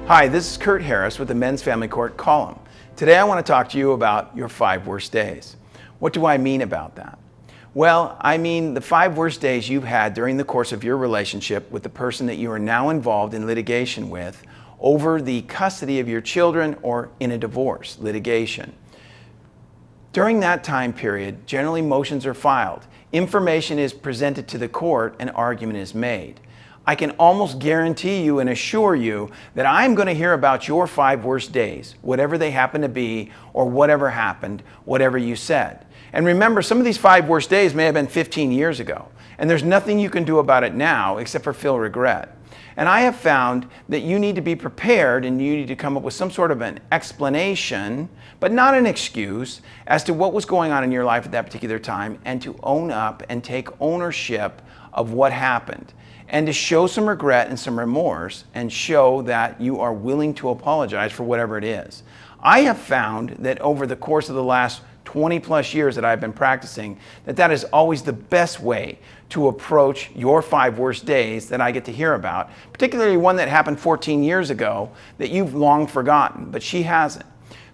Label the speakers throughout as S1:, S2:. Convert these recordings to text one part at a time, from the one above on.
S1: Hi, this is Kurt Harris with the Men's Family Court column. Today I want to talk to you about your 5 worst days. What do I mean about that? Well, I mean the 5 worst days you've had during the course of your relationship with the person that you are now involved in litigation with over the custody of your children or in a divorce litigation. During that time period, generally motions are filed, information is presented to the court, and argument is made. I can almost guarantee you and assure you that I'm going to hear about your 5 worst days, whatever they happen to be, or whatever happened, whatever you said. And remember, some of these 5 worst days may have been 15 years ago, and there's nothing you can do about it now except for feel regret. And I have found that you need to be prepared and you need to come up with some sort of an explanation, but not an excuse, as to what was going on in your life at that particular time, and to own up and take ownership of what happened, and to show some regret and some remorse and show that you are willing to apologize for whatever it is. I have found that over the course of the last 20 plus years that I've been practicing, that is always the best way to approach your 5 worst days that I get to hear about, particularly one that happened 14 years ago that you've long forgotten, but she hasn't.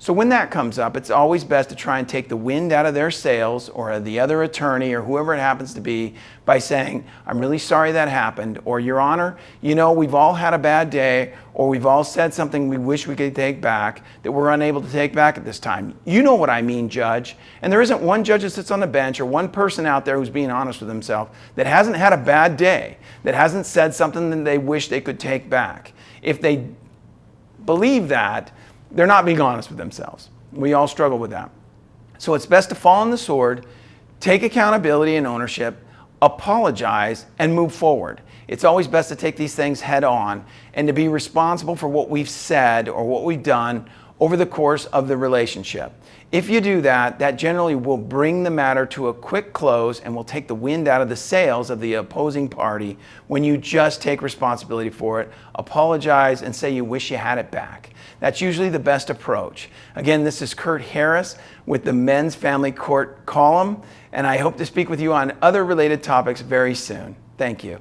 S1: So when that comes up, it's always best to try and take the wind out of their sails, or the other attorney or whoever it happens to be, by saying, I'm really sorry that happened, or Your Honor, you know, we've all had a bad day, or we've all said something we wish we could take back that we're unable to take back at this time. You know what I mean, Judge. And there isn't one judge that sits on the bench or one person out there who's being honest with himself that hasn't had a bad day, that hasn't said something that they wish they could take back. If they believe that, they're not being honest with themselves. We all struggle with that. So it's best to fall on the sword, take accountability and ownership, apologize, and move forward. It's always best to take these things head on and to be responsible for what we've said or what we've done over the course of the relationship. If you do that, that generally will bring the matter to a quick close and will take the wind out of the sails of the opposing party when you just take responsibility for it, apologize, and say you wish you had it back. That's usually the best approach. Again, this is Kurt Harris with the Men's Family Court column, and I hope to speak with you on other related topics very soon. Thank you.